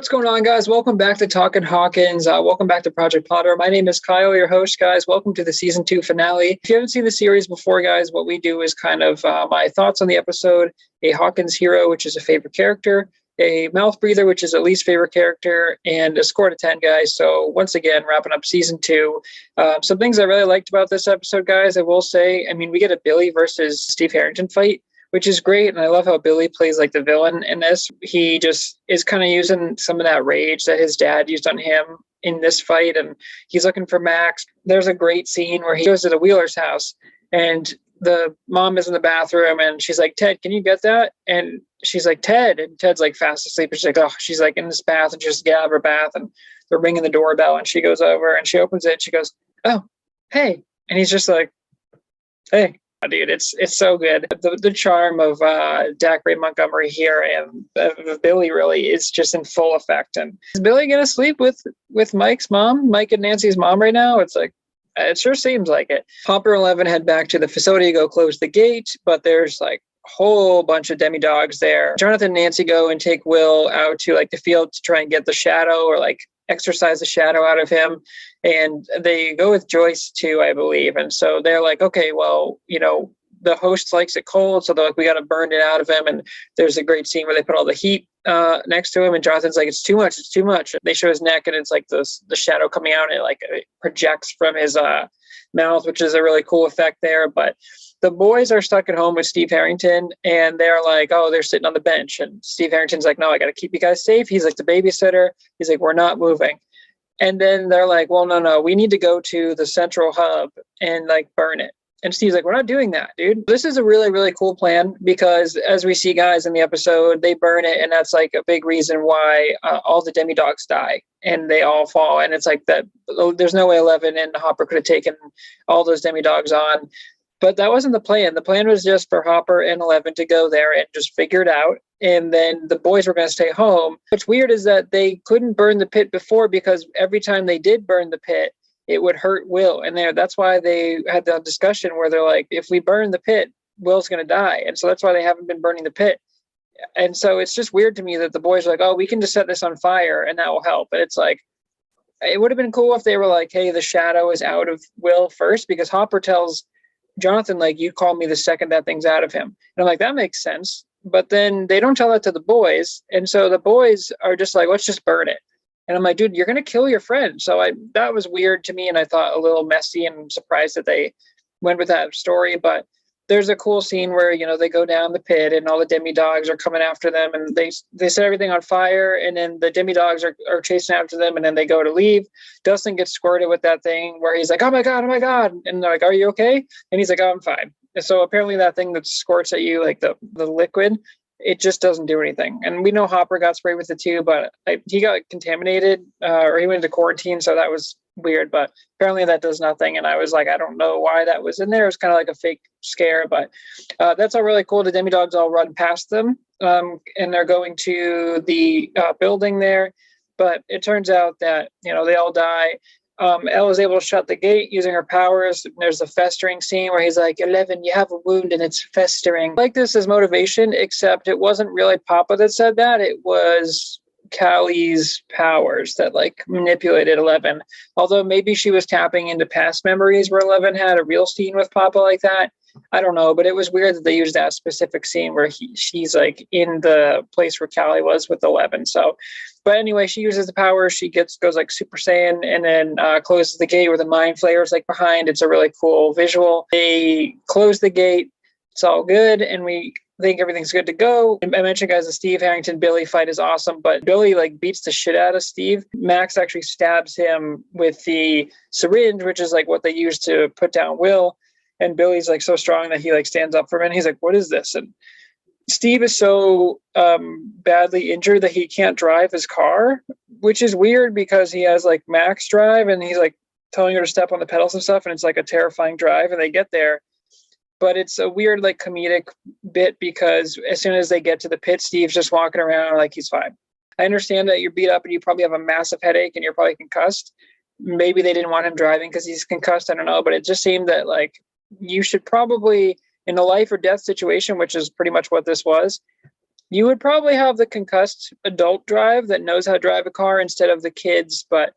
What's going on, guys? Welcome back to Talkin Hawkins. Welcome back to Project Potter. My name is Kyle, your host, guys. Welcome to the season 2 finale. If you haven't seen the series before, guys, what we do is kind of my thoughts on the episode, a Hawkins hero, which is a favorite character, a mouth breather, which is a least favorite character, and a score to 10, guys. So once again, wrapping up season 2. Some things I really liked about this episode, guys, I will say. I mean, we get a Billy versus Steve Harrington fight, which is great. And I love how Billy plays like the villain in this. He just is kind of using some of that rage that his dad used on him in this fight. And he's looking for Max. There's a great scene where he goes to the Wheeler's house and the mom is in the bathroom and she's like, Ted, can you get that? And she's like, Ted. And Ted's like fast asleep. And she's like, oh, she's like in this bath and just get out of her bath. And they're ringing the doorbell and she goes over and she opens it. And she goes, oh, hey. And he's just like, hey. Dude, it's so good. The charm of Dacre Montgomery here and Billy really is just in full effect. And is Billy gonna sleep with Mike's mom, Mike and Nancy's mom right now? It's like, it sure seems like it. Hopper and 11 head back to the facility to go close the gate, but there's like a whole bunch of Demi-Dogs there. Jonathan and Nancy go and take Will out to like the field to try and get the shadow or like exercise the shadow out of him. And they go with Joyce too, I believe. And so they're like, okay, well, you know, the host likes it cold, so they're like, we got to burn it out of him. And there's a great scene where they put all the heat next to him, and Jonathan's like, it's too much, it's too much. They show his neck, and it's like the shadow coming out, and it projects from his mouth, which is a really cool effect there. But the boys are stuck at home with Steve Harrington, and they're like, oh, they're sitting on the bench. And Steve Harrington's like, no, I got to keep you guys safe. He's like the babysitter. He's like, we're not moving. And then they're like, well, no, we need to go to the central hub and like burn it. And Steve's like, we're not doing that, dude. This is a really, really cool plan because as we see, guys, in the episode, they burn it. And that's like a big reason why all the Demi-Dogs die and they all fall. And it's like that. There's no way 11 and Hopper could have taken all those Demi-Dogs on. But that wasn't the plan. The plan was just for Hopper and 11 to go there and just figure it out. And then the boys were going to stay home. What's weird is that they couldn't burn the pit before because every time they did burn the pit, it would hurt Will. And that's why they had the discussion where they're like, if we burn the pit, Will's going to die. And so that's why they haven't been burning the pit. And so it's just weird to me that the boys are like, oh, we can just set this on fire and that will help. But it's like, it would have been cool if they were like, hey, the shadow is out of Will first, because Hopper tells Jonathan, like, you call me the second that thing's out of him. And I'm like, that makes sense. But then they don't tell that to the boys. And so the boys are just like, let's just burn it. And I'm like, dude, you're going to kill your friend. So that was weird to me. And I thought a little messy, and I'm surprised that they went with that story. But there's a cool scene where, you know, they go down the pit and all the Demi-Dogs are coming after them, and they set everything on fire. And then the Demi-Dogs are chasing after them. And then they go to leave. Dustin gets squirted with that thing where he's like, oh my God. And they're like, are you okay? And he's like, oh, I'm fine. And so apparently that thing that squirts at you, like the liquid, it just doesn't do anything. And we know Hopper got sprayed with it too, but he got contaminated or he went into quarantine. So that was weird, but apparently that does nothing. And I was like, I don't know why that was in there. It was kind of like a fake scare, but that's all really cool. The Demi-Dogs all run past them and they're going to the building there. But it turns out that, you know, they all die. Elle is able to shut the gate using her powers. There's a festering scene where he's like, 11, you have a wound and it's festering. I like this as motivation, except it wasn't really Papa that said that. It was Callie's powers that like manipulated 11. Although maybe she was tapping into past memories where 11 had a real scene with Papa like that. I don't know, but it was weird that they used that specific scene where she's like in the place where Callie was with 11. So, but anyway, she uses the power. She goes like Super Saiyan and then closes the gate where the mind flayers like behind. It's a really cool visual. They close the gate. It's all good. And we think everything's good to go. I mentioned, guys, the Steve Harrington Billy fight is awesome, but Billy like beats the shit out of Steve. Max actually stabs him with the syringe, which is like what they use to put down Will. And Billy's like so strong that he like stands up for him and he's like, what is this? And Steve is so badly injured that he can't drive his car, which is weird because he has like Max drive and he's like telling her to step on the pedals and stuff. And it's like a terrifying drive and they get there. But it's a weird like comedic bit because as soon as they get to the pit, Steve's just walking around like he's fine. I understand that you're beat up and you probably have a massive headache and you're probably concussed. Maybe they didn't want him driving because he's concussed. I don't know. But it just seemed that like, you should probably, in a life or death situation, which is pretty much what this was, You would probably have the concussed adult drive that knows how to drive a car instead of the kids. But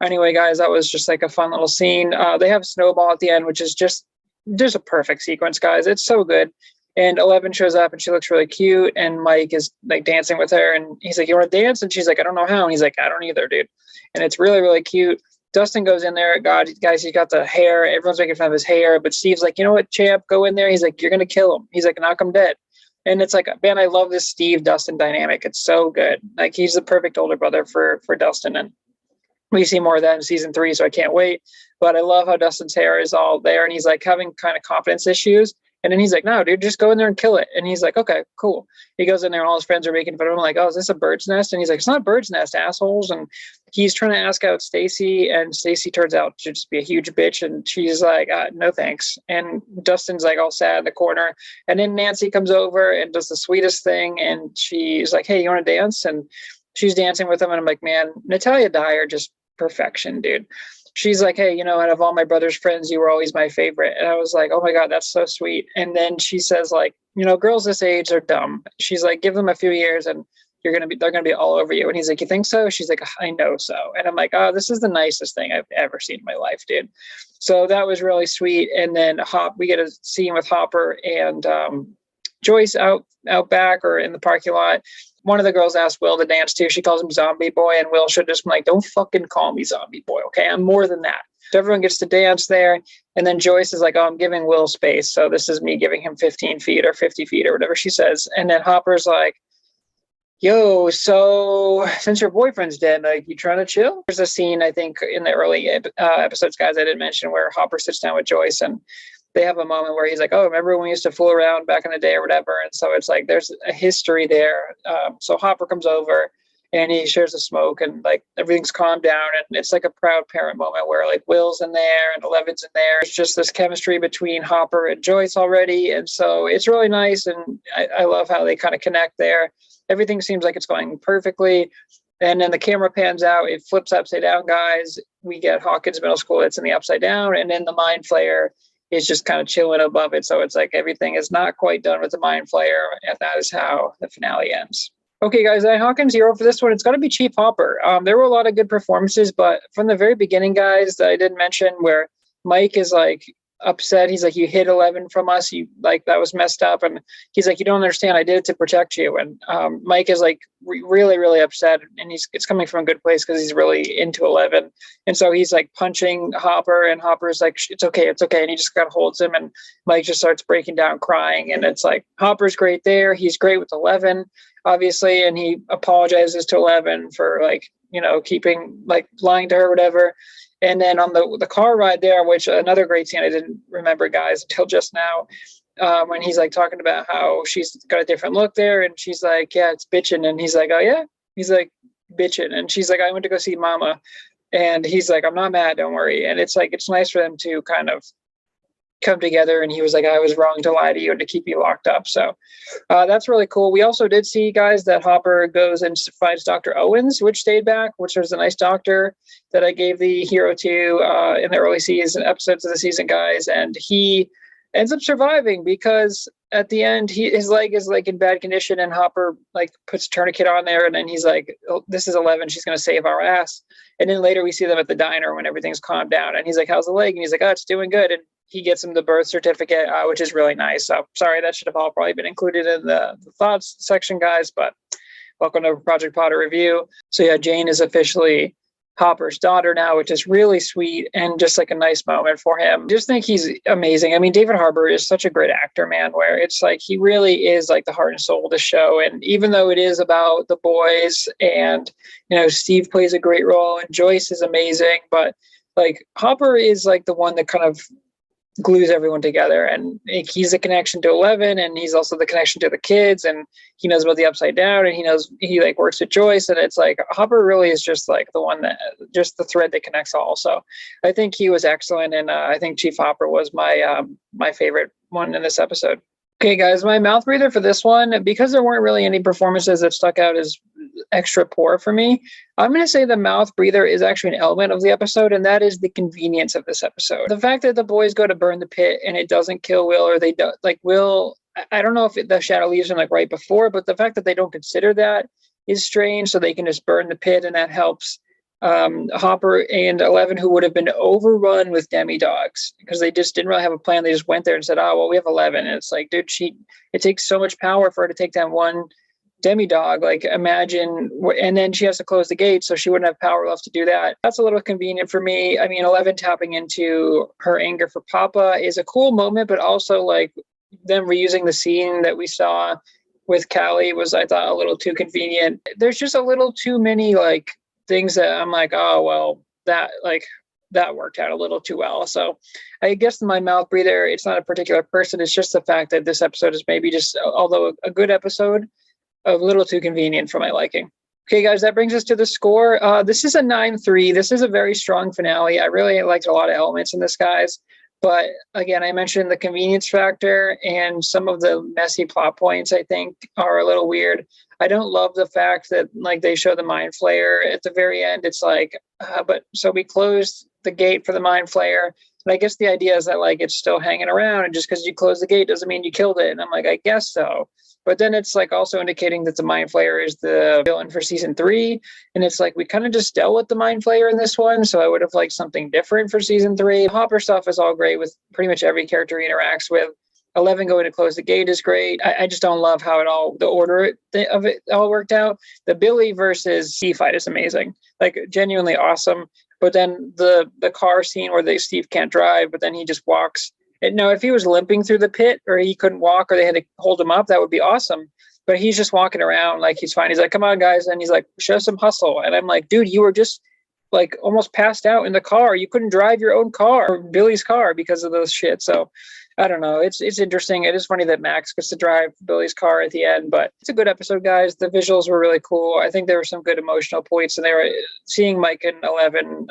anyway, guys, that was just like a fun little scene. They have Snowball at the end, which is just a perfect sequence, guys. It's so good. And 11 shows up and she looks really cute. And Mike is like dancing with her. And he's like, "You want to dance?" And she's like, "I don't know how." And he's like, "I don't either, dude." And it's really, really cute. Dustin goes in there. God, guys, he's got the hair. Everyone's making fun of his hair. But Steve's like, "You know what, champ? Go in there." He's like, "You're going to kill him." He's like, "Knock him dead." And it's like, man, I love this Steve Dustin dynamic. It's so good. Like, he's the perfect older brother for Dustin. And we see more of that in season 3, so I can't wait. But I love how Dustin's hair is all there, and he's like having kind of confidence issues. And then he's like, "No, dude, just go in there and kill it." And he's like, "Okay, cool." He goes in there, and all his friends are making fun of him, like, "Oh, is this a bird's nest?" And he's like, "It's not a bird's nest, assholes." And he's trying to ask out Stacy, and Stacy turns out to just be a huge bitch. And she's like, "No, thanks." And Dustin's like all sad in the corner. And then Nancy comes over and does the sweetest thing. And she's like, "Hey, you want to dance?" And she's dancing with him. And I'm like, man, Natalia Dyer, just perfection, dude. She's like, "Hey, out of all my brother's friends, you were always my favorite." And I was like, "Oh my God, that's so sweet." And then she says, like, girls this age are dumb. She's like, "Give them a few years and they're going to be all over you." And he's like, "You think so?" She's like, "I know so." And I'm like, "Oh, this is the nicest thing I've ever seen in my life, dude." So that was really sweet. And then we get a scene with Hopper and Joyce out back or in the parking lot. One of the girls asked Will to dance too. She calls him Zombie Boy, and Will should just be like, "Don't fucking call me Zombie Boy, okay? I'm more than that." So everyone gets to dance there. And then Joyce is like, "Oh, I'm giving Will space. So this is me giving him 15 feet or 50 feet or whatever she says." And then Hopper's like, "Yo, so since your boyfriend's dead, like, you trying to chill?" There's a scene, I think, in the early episodes, guys, I didn't mention, where Hopper sits down with Joyce and they have a moment where he's like, "Oh, remember when we used to fool around back in the day or whatever?" And so it's like there's a history there. So Hopper comes over and he shares a smoke and like everything's calmed down. And it's like a proud parent moment where like Will's in there and Eleven's in there. It's just this chemistry between Hopper and Joyce already. And so it's really nice. And I love how they kind of connect there. Everything seems like it's going perfectly. And then the camera pans out. It flips upside down, guys. We get Hawkins Middle School. It's in the upside down. And then the Mind Flayer is just kind of chilling above it. So it's like everything is not quite done with the Mind Flayer, and that is how the finale ends. Okay, guys, Hawkins' hero for this one, it's got to be Chief Hopper. There were a lot of good performances, but from the very beginning, guys, that I didn't mention, where Mike is like upset. He's like, "You hid 11 from us. You like, that was messed up." And he's like, "You don't understand. I did it to protect you." And Mike is like really, really upset. And it's coming from a good place because he's really into 11. And so he's like punching Hopper, and Hopper's like, "It's okay. It's okay." And he just kind of holds him, and Mike just starts breaking down crying. And it's like, Hopper's great there. He's great with 11, obviously. And he apologizes to 11 for like, keeping like lying to her or whatever. And then on the car ride there, which another great scene I didn't remember, guys, until just now, when he's like talking about how she's got a different look there, and she's like, "Yeah, it's bitching." And he's like, "Oh yeah?" He's like, "Bitching." And she's like, "I went to go see Mama." And he's like, "I'm not mad, don't worry." And it's like, it's nice for them to kind of come together. And he was like, "I was wrong to lie to you and to keep you locked up." So that's really cool. We also did see, guys, that Hopper goes and finds Dr. Owens, which stayed back, which was a nice doctor that I gave the hero to in the early season episodes of the season, guys. And he ends up surviving because at the end, his leg is like in bad condition, and Hopper like puts a tourniquet on there, and then he's like, "Oh, this is 11. She's going to save our ass." And then later we see them at the diner when everything's calmed down, and he's like, "How's the leg?" And he's like, "Oh, it's doing good." And he gets him the birth certificate, which is really nice. So sorry, that should have all probably been included in the thoughts section, guys, but welcome to Project Potter Review. So yeah, Jane is officially Hopper's daughter now, which is really sweet and just like a nice moment for him. Just think he's amazing. I mean, David Harbour is such a great actor, man, where it's like he really is like the heart and soul of the show. And even though it is about the boys and, Steve plays a great role and Joyce is amazing, but like Hopper is like the one that kind of glues everyone together, and he's the connection to 11, and he's also the connection to the kids, and he knows about the upside down, and he like works with Joyce, and it's like Hopper really is just like the one that just the thread that connects all. So I think he was excellent, and I think Chief Hopper was my favorite one in this episode. Okay, guys, my mouth breather for this one, because there weren't really any performances that stuck out as extra poor for me, I'm going to say the mouth breather is actually an element of the episode, and that is the convenience of this episode. The fact that the boys go to burn the pit and it doesn't kill Will, or they don't, like Will I don't know if the shadow leaves him like right before, but the fact that they don't consider that is strange. So they can just burn the pit, and that helps Hopper and 11, who would have been overrun with Demi-Dogs because they just didn't really have a plan. They just went there and said, "Oh, well, we have 11." And it's like, dude, it takes so much power for her to take down one Demi-Dog. Like, imagine, and then she has to close the gate, so she wouldn't have power left to do that. That's a little convenient for me. I mean, 11 tapping into her anger for Papa is a cool moment, but also like them reusing the scene that we saw with Callie was, I thought, a little too convenient. There's just a little too many like things that I'm like, oh well, that worked out a little too well. So I guess my mouth breather, it's not a particular person. It's just the fact that this episode is maybe just, although a good episode, a little too convenient for my liking. Okay, guys, that brings us to the score. This is a 9-3. This is a very strong finale. I really liked a lot of elements in this, guys. But again, I mentioned the convenience factor and some of the messy plot points, I think, are a little weird. I don't love the fact that like they show the mind flayer at the very end. It's like, but so we closed the gate for the mind flayer. And I guess the idea is that like it's still hanging around, and just because you close the gate doesn't mean you killed it. And I'm like, I guess so. But then it's like also indicating that the Mind Flayer is the villain for season 3. And it's like we kind of just dealt with the Mind Flayer in this one. So I would have liked something different for season 3. Hopper stuff is all great with pretty much every character he interacts with. 11 going to close the gate is great. I just don't love how the order of it all worked out. The Billy versus Steve fight is amazing. Like, genuinely awesome. But then the car scene where Steve can't drive, but then he just walks. And no, if he was limping through the pit or he couldn't walk or they had to hold him up, that would be awesome. But he's just walking around like he's fine. He's like, come on, guys. And he's like, show some hustle. And I'm like, dude, you were just like almost passed out in the car. You couldn't drive your own car or Billy's car because of those shit. So I don't know. It's interesting. It is funny that Max gets to drive Billy's car at the end, but it's a good episode, guys. The visuals were really cool. I think there were some good emotional points, and they were seeing Mike and 11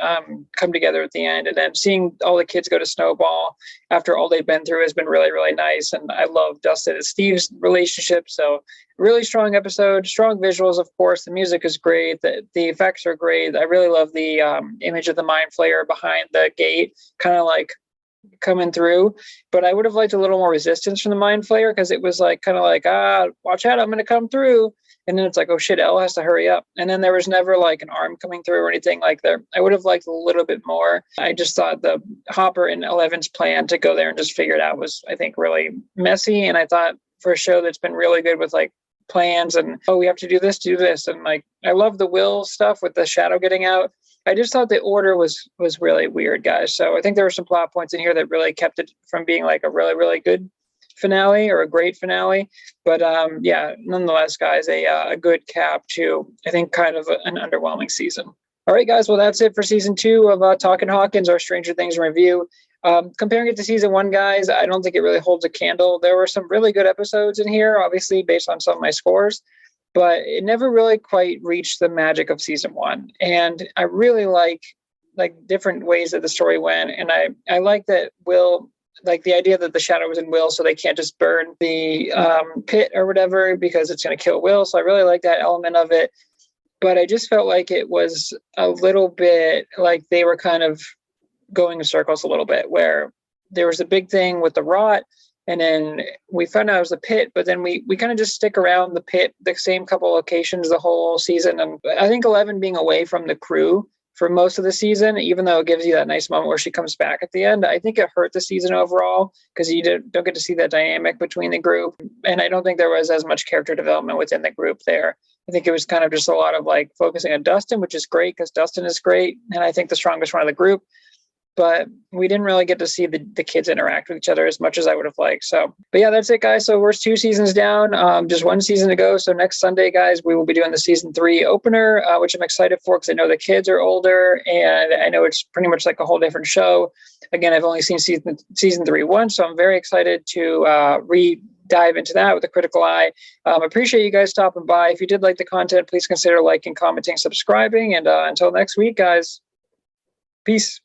come together at the end, and then seeing all the kids go to Snowball after all they've been through has been really, really nice. And I love Dustin and Steve's relationship. So really strong episode, strong visuals, of course. The music is great. The effects are great. I really love the image of the Mind Flayer behind the gate, kind of like coming through. But I would have liked a little more resistance from the Mind Flayer, because it was like kind of like, watch out, I'm going to come through. And then it's like, oh shit, Elle has to hurry up. And then there was never like an arm coming through or anything like that. I would have liked a little bit more. I just thought the Hopper and 11's plan to go there and just figure it out was, I think, really messy. And I thought for a show that's been really good with like plans and, oh, we have to do this. And like, I love the Will stuff with the shadow getting out. I just thought the order was really weird, guys. So I think there were some plot points in here that really kept it from being like a really, really good finale or a great finale. But yeah, nonetheless, guys, a good cap to, I think, kind of an underwhelming season. All right, guys. Well, that's it for season 2 of Talkin Hawkins, our Stranger Things review. Comparing it to season 1, guys, I don't think it really holds a candle. There were some really good episodes in here, obviously, based on some of my scores, but it never really quite reached the magic of season 1. And I really like different ways that the story went. And I like that Will, like the idea that the shadow was in Will, so they can't just burn the pit or whatever because it's going to kill Will. So I really like that element of it. But I just felt like it was a little bit like they were kind of going in circles a little bit, where there was a big thing with the rot, and then we found out it was a pit, but then we kind of just stick around the pit, the same couple locations the whole season. And I think 11 being away from the crew for most of the season, even though it gives you that nice moment where she comes back at the end, I think it hurt the season overall because you don't get to see that dynamic between the group. And I don't think there was as much character development within the group there. I think it was kind of just a lot of like focusing on Dustin, which is great because Dustin is great, and I think the strongest one of the group. But we didn't really get to see the kids interact with each other as much as I would have liked. So, but yeah, that's it, guys. So we're 2 seasons down, just 1 season to go. So next Sunday, guys, we will be doing the season 3 opener, which I'm excited for because I know the kids are older and I know it's pretty much like a whole different show. Again, I've only seen season 3 once, so I'm very excited to dive into that with a critical eye. Appreciate you guys stopping by. If you did like the content, please consider liking, commenting, subscribing. And until next week, guys, peace.